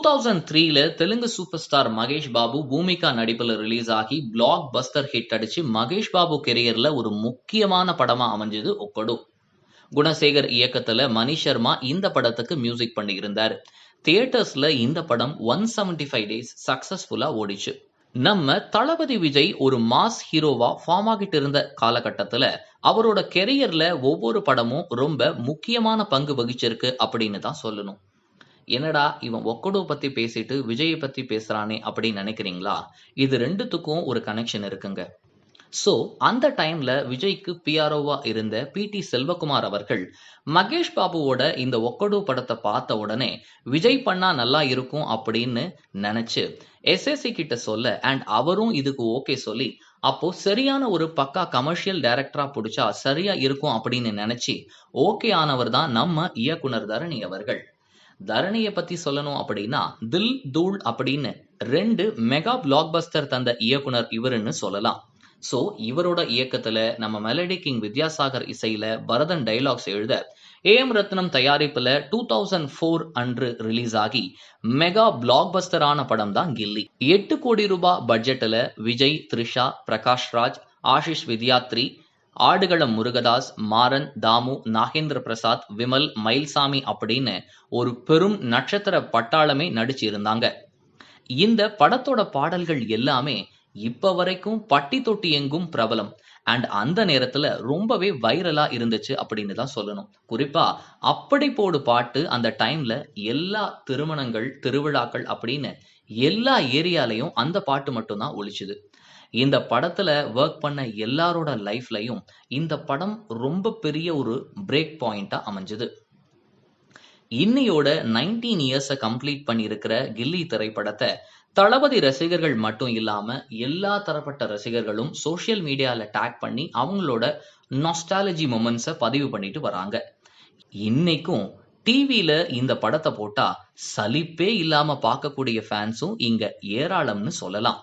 2003ல Telugu super star Mahesh Babu Bhumika நடிப்புல release ஆகி black Bastar hit அடிச்சு மகேஷ் பாபு கெரியர்ல ஒரு முக்கியமான படமா அமைஞ்சது ஒக்கடு. குணசேகர் இயக்கத்துல மணி சர்மா இந்த படத்துக்கு மியூசிக் பண்ணி இருந்தார். தியேட்டர்ஸ்ல இந்த படம் 175 டேஸ் சக்சஸ்ஃபுல்லா ஓடிச்சு. நம்ம தளபதி விஜய் ஒரு மாஸ் ஹீரோவா ஃபார்ம் ஆகிட்டு இருந்த காலகட்டத்துல அவரோட கெரியர்ல ஒவ்வொரு படமும் ரொம்ப முக்கியமான பங்கு வகிச்சிருக்கு அப்படின்னு தான் சொல்லணும். என்னடா இவன் ஒக்கடு பத்தி பேசிட்டு விஜயை பத்தி பேசுறானே அப்படின்னு நினைக்கிறீங்களா? இது ரெண்டுத்துக்கும் ஒரு கனெக்ஷன் இருக்குங்க. சோ அந்த டைம்ல விஜய்க்கு பிஆர்ஓவா இருந்த பி.டி. செல்வகுமார் அவர்கள் மகேஷ் பாபுவோட இந்த ஒக்கடு படத்தை பார்த்த உடனே விஜய் பண்ணா நல்லா இருக்கும் அப்படின்னு நினைச்சு எஸ்எஸ்சி கிட்ட சொல்ல அண்ட் அவரும் இதுக்கு ஓகே சொல்லி அப்போ சரியான ஒரு பக்கா கமர்ஷியல் டைரக்டரா பிடிச்சா சரியா இருக்கும் அப்படின்னு நினைச்சு ஓகே ஆனவர் தான் நம்ம இயக்குனர் தரணி அவர்கள். தரணிய பத்தி சொல்லணும் அப்படின்னா தில் தூள் அப்படின்னு 2 மெகா பிளாக் பஸ்டர் தந்த இயக்குனர் இவருன்னு சொல்லலாம். சோ இவரோட இயக்கத்துல நம்ம மெலடி கிங் வித்யாசாகர் இசையில பரதன் டைலாக்ஸ் எழுத ஏஎம் ரத்னம் தயாரிப்புல 2004 அன்று ரிலீஸ் ஆகி மெகா பிளாக் பஸ்டர் ஆன படம் தான் கில்லி. 8 கோடி ரூபாய் பட்ஜெட்ல விஜய், த்ரிஷா, பிரகாஷ் ராஜ், ஆஷிஷ் வித்யாத்ரி, ஆடுகளம் முருகதாஸ், மாறன், தாமு, நாகேந்திர பிரசாத், விமல், மயில்சாமி அப்படின்னு ஒரு பெரும் நட்சத்திர பட்டாளமே நடிச்சு இருந்தாங்க. இந்த படத்தோட பாடல்கள் எல்லாமே இப்ப வரைக்கும் பட்டி தொட்டி எங்கும் பிரபலம் அண்ட் அந்த நேரத்துல ரொம்பவே வைரலா இருந்துச்சு அப்படின்னு தான் சொல்லணும். குறிப்பா அப்படி போடு பாட்டு அந்த டைம்ல எல்லா திருமணங்கள், திருவிழாக்கள் அப்படின்னு எல்லா ஏரியாலையும் அந்த பாட்டு மட்டும் தான் ஒலிச்சுது. இந்த படத்துல ஒர்க் பண்ண எல்லாரோட லைஃப்லயும் இந்த படம் ரொம்ப பெரிய ஒரு பிரேக் பாயிண்டா அமைஞ்சது. இன்னையோட 19 இயர்ஸை கம்ப்ளீட் பண்ணி இருக்கிற கில்லி திரைப்படத்தை தளபதி ரசிகர்கள் மட்டும் இல்லாம எல்லா தரப்பட்ட ரசிகர்களும் சோசியல் மீடியால டேக் பண்ணி அவங்களோட நாஸ்டாலஜி மொமெண்ட்ஸை பதிவு பண்ணிட்டு வராங்க. இன்னைக்கும் டிவில இந்த படத்தை போட்டா சலிப்பே இல்லாம பார்க்கக்கூடிய ஃபேன்ஸும் இங்க ஏராளம்னு சொல்லலாம்.